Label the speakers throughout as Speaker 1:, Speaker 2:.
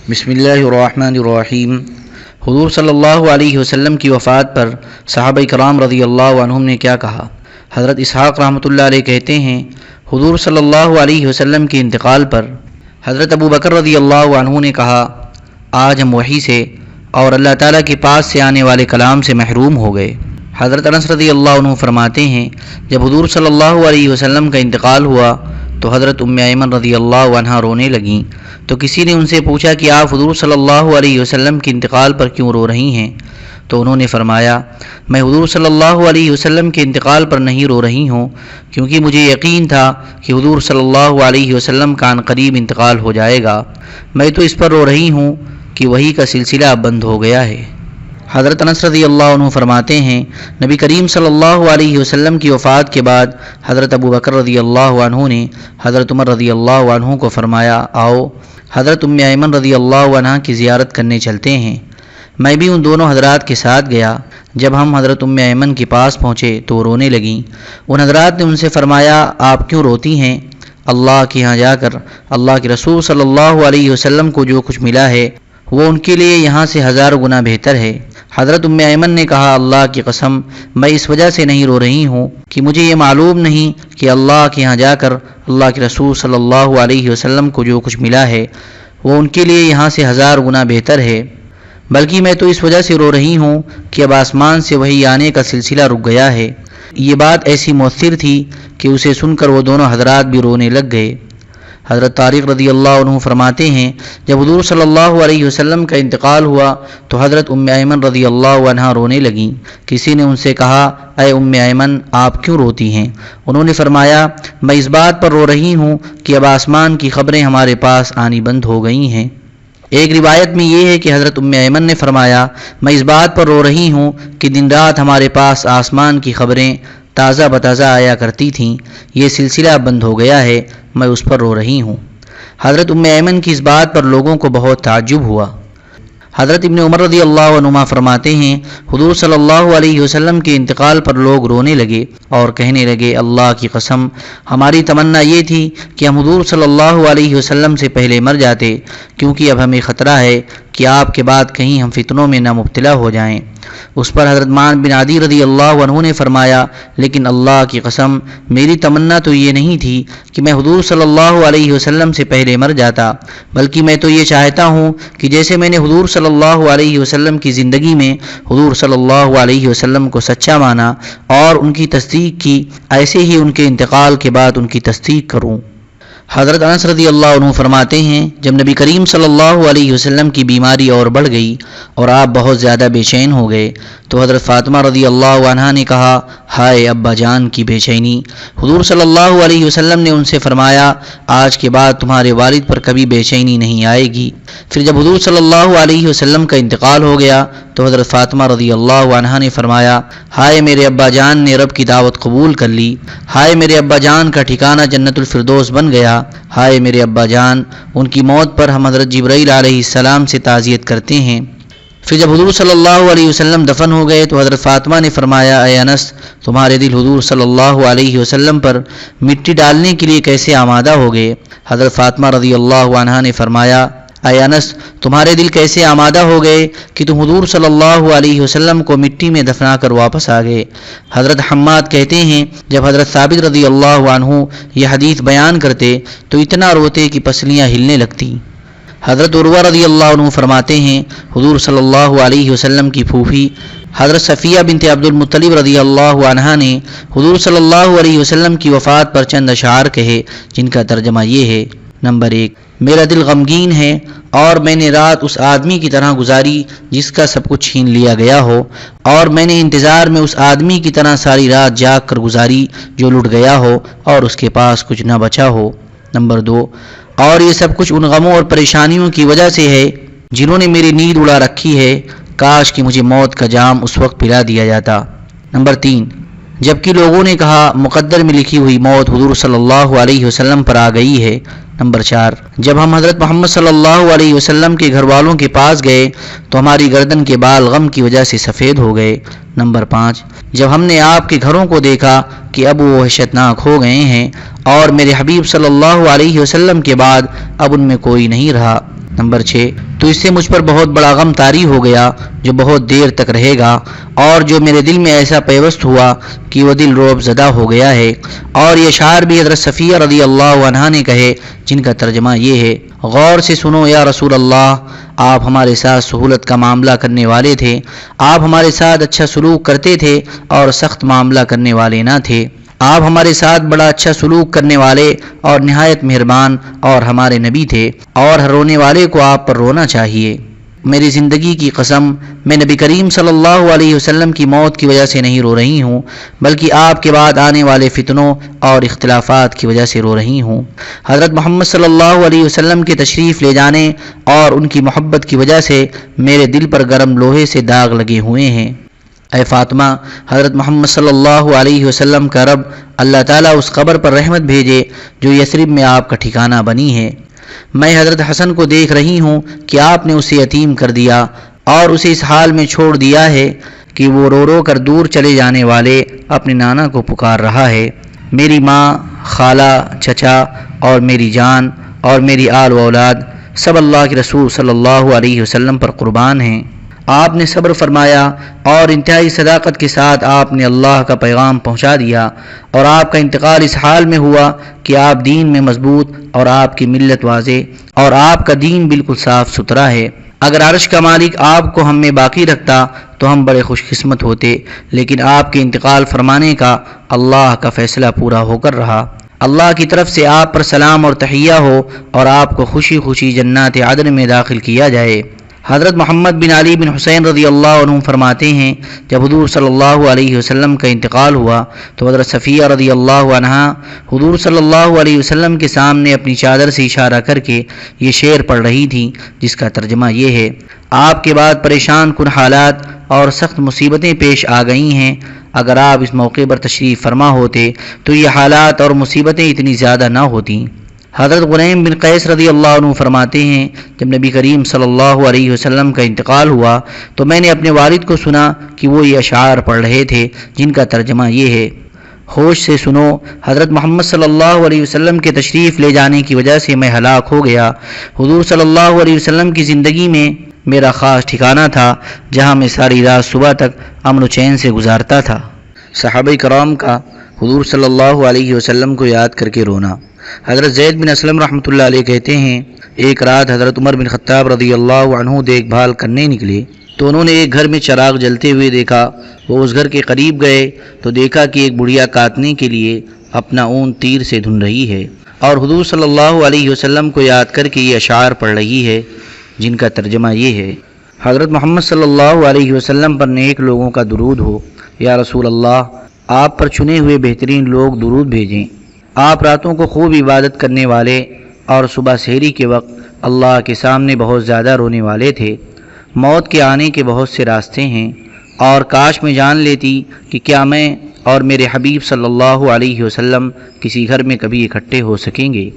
Speaker 1: بسم اللہ الرحمن الرحیم۔ حضور صلی اللہ علیہ وسلم کی وفات پر صحابہ کرام رضی اللہ عنہم نے کیا کہا؟ حضرت اسحاق رحمۃ اللہ علیہ کہتے ہیں، حضور صلی اللہ علیہ وسلم کے انتقال پر حضرت ابو بکر رضی اللہ عنہ نے کہا، آج ہم وحی سے اور اللہ تعالیٰ کے پاس سے آنے والے کلام سے محروم ہو گئے۔ حضرت انس رضی اللہ عنہ فرماتے ہیں، جب حضور صلی اللہ علیہ وسلم کا انتقال ہوا تو حضرت ام ایمن رضی اللہ عنہ رونے لگیں، تو کسی نے ان سے پوچھا کہ آپ حضور صلی اللہ علیہ وسلم کے انتقال پر کیوں رو رہی ہیں؟ تو انہوں نے فرمایا، میں حضور صلی اللہ علیہ وسلم کے انتقال پر نہیں رو رہی ہوں، کیونکہ مجھے یقین تھا کہ حضور صلی اللہ علیہ وسلم کا عنقریب انتقال ہو جائے گا، میں تو اس پر رو رہی ہوں کہ وحی کا سلسلہ اب بند ہو گیا ہے۔ حضرت انس رضی اللہ عنہ فرماتے ہیں، نبی کریم صلی اللہ علیہ وسلم کی وفات کے بعد حضرت ابو بکر رضی اللہ عنہ نے حضرت عمر رضی اللہ عنہ کو فرمایا، آؤ حضرت ام ایمن رضی اللہ عنہ کی زیارت کرنے چلتے ہیں۔ میں بھی ان دونوں حضرات کے ساتھ گیا۔ جب ہم حضرت ام ایمن کے پاس پہنچے تو وہ رونے لگیں۔ ان حضرات نے ان سے فرمایا، آپ کیوں روتی ہیں؟ اللہ کے ہاں جا کر اللہ کے رسول صلی اللہ علیہ وسلم کو جو کچھ ملا ہے وہ ان کے لیے یہاں سے ہزاروں گنا بہتر ہے۔ حضرت ام ایمن نے کہا، اللہ کی قسم میں اس وجہ سے نہیں رو رہی ہوں کہ مجھے یہ معلوم نہیں کہ اللہ کے ہاں جا کر اللہ کے رسول صلی اللہ علیہ وسلم کو جو کچھ ملا ہے وہ ان کے لیے یہاں سے ہزار گنا بہتر ہے، بلکہ میں تو اس وجہ سے رو رہی ہوں کہ اب آسمان سے وحی آنے کا سلسلہ رک گیا ہے۔ یہ بات ایسی مؤثر تھی کہ اسے سن کر وہ دونوں حضرات بھی رونے لگ گئے۔ حضرت طارق رضی اللہ عنہ فرماتے ہیں، جب حضور صلی اللہ علیہ وسلم کا انتقال ہوا تو حضرت ام ایمن رضی اللہ عنہ رونے لگیں۔ کسی نے ان سے کہا، اے ام ایمن آپ کیوں روتی ہیں؟ انہوں نے فرمایا، میں اس بات پر رو رہی ہوں کہ اب آسمان کی خبریں ہمارے پاس آنی بند ہو گئی ہیں۔ ایک روایت میں یہ ہے کہ حضرت ام ایمن نے فرمایا، میں اس بات پر رو رہی ہوں کہ دن رات ہمارے پاس آسمان کی خبریں تازہ بتازہ آیا کرتی تھیں، یہ سلسلہ بند ہو گیا ہے، میں اس پر رو رہی ہوں۔ حضرت ام ایمن کی اس بات پر لوگوں کو بہت تعجب ہوا۔ حضرت ابن عمر رضی اللہ عنہما فرماتے ہیں، حضور صلی اللہ علیہ وسلم کے انتقال پر لوگ رونے لگے اور کہنے لگے، اللہ کی قسم ہماری تمنا یہ تھی کہ ہم حضور صلی اللہ علیہ وسلم سے پہلے مر جاتے، کیونکہ اب ہمیں خطرہ ہے کہ آپ کے بعد کہیں ہم فتنوں میں نہ مبتلا ہو جائیں۔ اس پر حضرت معن بن عدی رضی اللہ عنہ نے فرمایا، لیکن اللہ کی قسم میری تمنا تو یہ نہیں تھی کہ میں حضور صلی اللہ علیہ وسلم سے پہلے مر جاتا، بلکہ میں تو یہ چاہتا ہوں کہ جیسے میں نے حضور صلی اللہ علیہ وسلم کی زندگی میں حضور صلی اللہ علیہ وسلم کو سچا مانا اور ان کی تصدیق کی، ایسے ہی ان کے انتقال کے بعد ان کی تصدیق کروں۔ حضرت انس رضی اللہ عنہ فرماتے ہیں، جب نبی کریم صلی اللہ علیہ وسلم کی بیماری اور بڑھ گئی اور آپ بہت زیادہ بے چین ہو گئے تو حضرت فاطمہ رضی اللہ عنہا نے کہا، ہائے ابا جان کی بے چینی۔ حضور صلی اللہ علیہ وسلم نے ان سے فرمایا، آج کے بعد تمہارے والد پر کبھی بے چینی نہیں آئے گی۔ پھر جب حضور صلی اللہ علیہ وسلم کا انتقال ہو گیا تو حضرت فاطمہ رضی اللہ عنہا نے فرمایا، ہائے میرے ابا جان نے رب کی دعوت قبول کر لی، ہائے میرے ابا جان کا ٹھکانہ جنت الفردوس بن گیا، ہائے میرے ابا جان ان کی موت پر ہم حضرت جبرائیل علیہ السلام سے تعزیت کرتے ہیں۔ پھر جب حضور صلی اللہ علیہ وسلم دفن ہو گئے تو حضرت فاطمہ نے فرمایا، اے انس تمہارے دل حضور صلی اللہ علیہ وسلم پر مٹی ڈالنے کے لیے کیسے آمادہ ہو گئے؟ حضرت فاطمہ رضی اللہ عنہا نے فرمایا، اے انس تمہارے دل کیسے آمادہ ہو گئے کہ تم حضور صلی اللہ علیہ وسلم کو مٹی میں دفنا کر واپس آ گئے؟ حضرت حماد کہتے ہیں، جب حضرت ثابت رضی اللہ عنہ یہ حدیث بیان کرتے تو اتنا روتے کہ پسلیاں ہلنے لگتی۔ حضرت عروہ رضی اللہ عنہ فرماتے ہیں، حضور صلی اللہ علیہ وسلم کی پھوپھی حضرت صفیہ بنت عبد المطلب رضی اللہ عنہا نے حضور صلی اللہ علیہ وسلم کی وفات پر چند اشعار کہے، جن کا ترجمہ یہ ہے، نمبر 1، میرا دل غمگین ہے اور میں نے رات اس آدمی کی طرح گزاری جس کا سب کچھ چھین لیا گیا ہو، اور میں نے انتظار میں اس آدمی کی طرح ساری رات جاگ کر گزاری جو لٹ گیا ہو اور اس کے پاس کچھ نہ بچا ہو۔ نمبر 2، اور یہ سب کچھ ان غموں اور پریشانیوں کی وجہ سے ہے جنہوں نے میری نیند اڑا رکھی ہے، کاش کہ مجھے موت کا جام اس وقت پلا دیا جاتا۔ نمبر 3، جبکہ لوگوں نے کہا مقدر میں لکھی ہوئی موت حضور صلی اللہ علیہ وسلم پر آ گئی ہے۔ نمبر 4، جب ہم حضرت محمد صلی اللہ علیہ وسلم کے گھر والوں کے پاس گئے تو ہماری گردن کے بال غم کی وجہ سے سفید ہو گئے۔ نمبر 5، جب ہم نے آپ کے گھروں کو دیکھا کہ اب وہ وحشتناک ہو گئے ہیں اور میرے حبیب صلی اللہ علیہ وسلم کے بعد اب ان میں کوئی نہیں رہا۔ نمبر 6، تو اس سے مجھ پر بہت بڑا غم طاری ہو گیا جو بہت دیر تک رہے گا، اور جو میرے دل میں ایسا پیوست ہوا کہ وہ دل رعب زدہ ہو گیا ہے۔ اور یہ اشعار بھی حضرت صفیہ رضی اللہ عنہا نے کہے، جن کا ترجمہ یہ ہے: غور سے سنو یا رسول اللہ، آپ ہمارے ساتھ سہولت کا معاملہ کرنے والے تھے، آپ ہمارے ساتھ اچھا سلوک کرتے تھے اور سخت معاملہ کرنے والے نہ تھے، آپ ہمارے ساتھ بڑا اچھا سلوک کرنے والے اور نہایت مہربان اور ہمارے نبی تھے، اور ہر رونے والے کو آپ پر رونا چاہیے۔ میری زندگی کی قسم، میں نبی کریم صلی اللہ علیہ وسلم کی موت کی وجہ سے نہیں رو رہی ہوں، بلکہ آپ کے بعد آنے والے فتنوں اور اختلافات کی وجہ سے رو رہی ہوں۔ حضرت محمد صلی اللہ علیہ وسلم کے تشریف لے جانے اور ان کی محبت کی وجہ سے میرے دل پر گرم لوہے سے داغ لگے ہوئے ہیں۔ اے فاطمہ، حضرت محمد صلی اللہ علیہ وسلم کا رب اللہ تعالیٰ اس قبر پر رحمت بھیجے جو یثرب میں آپ کا ٹھکانہ بنی ہے۔ میں حضرت حسن کو دیکھ رہی ہوں کہ آپ نے اسے یتیم کر دیا اور اسے اس حال میں چھوڑ دیا ہے کہ وہ رو رو کر دور چلے جانے والے اپنے نانا کو پکار رہا ہے۔ میری ماں، خالہ، چچا اور میری جان اور میری آل و اولاد سب اللہ کے رسول صلی اللہ علیہ وسلم پر قربان ہیں۔ آپ نے صبر فرمایا اور انتہائی صداقت کے ساتھ آپ نے اللہ کا پیغام پہنچا دیا، اور آپ کا انتقال اس حال میں ہوا کہ آپ دین میں مضبوط اور آپ کی ملت واضح اور آپ کا دین بالکل صاف ستھرا ہے۔ اگر عرش کا مالک آپ کو ہم میں باقی رکھتا تو ہم بڑے خوش قسمت ہوتے، لیکن آپ کے انتقال فرمانے کا اللہ کا فیصلہ پورا ہو کر رہا۔ اللہ کی طرف سے آپ پر سلام اور تحیہ ہو اور آپ کو خوشی خوشی جنات عدن میں داخل کیا جائے۔ حضرت محمد بن علی بن حسین رضی اللہ عنہ فرماتے ہیں، جب حضور صلی اللہ علیہ وسلم کا انتقال ہوا تو حضرت صفیہ رضی اللہ عنہا حضور صلی اللہ علیہ وسلم کے سامنے اپنی چادر سے اشارہ کر کے یہ شعر پڑھ رہی تھیں، جس کا ترجمہ یہ ہے: آپ کے بعد پریشان کن حالات اور سخت مصیبتیں پیش آ گئی ہیں، اگر آپ اس موقع پر تشریف فرما ہوتے تو یہ حالات اور مصیبتیں اتنی زیادہ نہ ہوتیں۔ حضرت غنیم بن قیس رضی اللہ عنہ فرماتے ہیں، جب نبی کریم صلی اللہ علیہ وسلم کا انتقال ہوا تو میں نے اپنے والد کو سنا کہ وہ یہ اشعار پڑھ رہے تھے، جن کا ترجمہ یہ ہے: ہوش سے سنو، حضرت محمد صلی اللہ علیہ وسلم کے تشریف لے جانے کی وجہ سے میں ہلاک ہو گیا۔ حضور صلی اللہ علیہ وسلم کی زندگی میں میرا خاص ٹھکانہ تھا، جہاں میں ساری رات صبح تک امن و چین سے گزارتا تھا۔ صحابہ کرام کا حضور صلی اللہ علیہ وسلم کو یاد کر کے رونا۔ حضرت زید بن اسلم رحمۃ اللہ علیہ کہتے ہیں، ایک رات حضرت عمر بن خطاب رضی اللہ عنہ دیکھ بھال کرنے نکلے تو انہوں نے ایک گھر میں چراغ جلتے ہوئے دیکھا۔ وہ اس گھر کے قریب گئے تو دیکھا کہ ایک بڑھیا کاٹنے کے لیے اپنا اون تیر سے دھن رہی ہے اور حضور صلی اللہ علیہ وسلم کو یاد کر کے یہ اشعار پڑھ رہی ہے، جن کا ترجمہ یہ ہے: حضرت محمد صلی اللہ علیہ وسلم پر نیک لوگوں کا درود ہو، یا رسول اللہ آپ پر چنے ہوئے بہترین لوگ درود بھیجیں۔ آپ راتوں کو خوب عبادت کرنے والے اور صبح سحری کے وقت اللہ کے سامنے بہت زیادہ رونے والے تھے۔ موت کے آنے کے بہت سے راستے ہیں، اور کاش میں جان لیتی کہ کیا میں اور میرے حبیب صلی اللہ علیہ وسلم کسی گھر میں کبھی اکٹھے ہو سکیں گے۔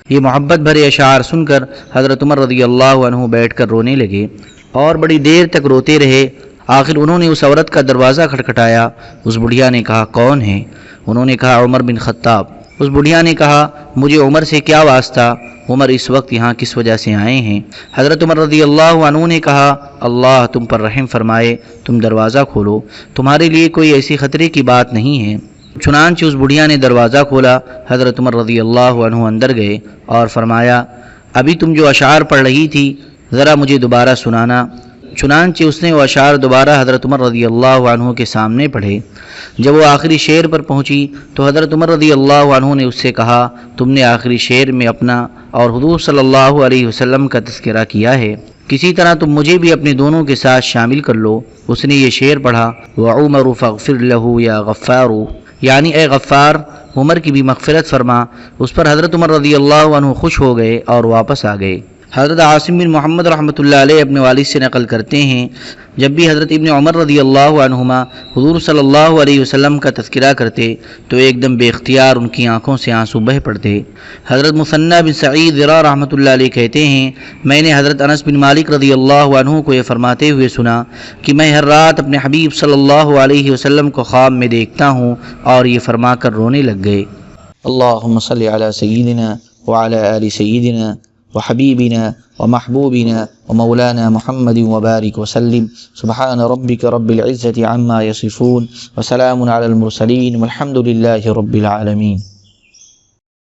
Speaker 1: یہ محبت بھرے اشعار سن کر حضرت عمر رضی اللہ عنہ بیٹھ کر رونے لگے اور بڑی دیر تک روتے رہے۔ آخر انہوں نے اس عورت کا دروازہ کھٹکھٹایا۔ اس بڑھیا نے کہا، کون ہے؟ انہوں نے کہا، عمر بن خطاب۔ اس بڑھیا نے کہا، مجھے عمر سے کیا واسطہ؟ عمر اس وقت یہاں کس وجہ سے آئے ہیں؟ حضرت عمر رضی اللہ عنہ نے کہا، اللہ تم پر رحم فرمائے، تم دروازہ کھولو، تمہارے لیے کوئی ایسی خطرے کی بات نہیں ہے۔ چنانچہ اس بڑھیا نے دروازہ کھولا۔ حضرت عمر رضی اللہ عنہ اندر گئے اور فرمایا، ابھی تم جو اشعار پڑھ رہی تھی ذرا مجھے دوبارہ سنانا۔ چنانچہ اس نے وہ اشعار دوبارہ حضرت عمر رضی اللہ عنہ کے سامنے پڑھے۔ جب وہ آخری شعر پر پہنچی تو حضرت عمر رضی اللہ عنہ نے اس سے کہا، تم نے آخری شعر میں اپنا اور حضور صلی اللہ علیہ وسلم کا تذکرہ کیا ہے، کسی طرح تم مجھے بھی اپنے دونوں کے ساتھ شامل کر لو۔ اس نے یہ شعر پڑھا، وعمر فاغفر له یا غفار، یعنی اے غفار عمر کی بھی مغفرت فرما۔ اس پر حضرت عمر رضی اللہ عنہ خوش ہو گئے اور واپس آ گئے۔ حضرت عاصم بن محمد رحمۃ اللہ علیہ اپنے والد سے نقل کرتے ہیں، جب بھی حضرت ابن عمر رضی اللہ عنہما حضور صلی اللہ علیہ وسلم کا تذکرہ کرتے تو ایک دم بے اختیار ان کی آنکھوں سے آنسو بہہ پڑتے۔ حضرت مثنی بن سعید ذرا رحمۃ اللہ علیہ کہتے ہیں، میں نے حضرت انس بن مالک رضی اللہ عنہ کو یہ فرماتے ہوئے سنا کہ میں ہر رات اپنے حبیب صلی اللہ علیہ وسلم کو خواب میں دیکھتا ہوں، اور یہ فرما کر رونے لگ گئے۔ اللہم صلی علی سیدنا وعلی آل سیدنا وحبيبنا ومحبوبنا ومولانا محمد وبارك وسلم. سبحان ربك رب العزة عما يصفون وسلام على المرسلين والحمد لله رب العالمين.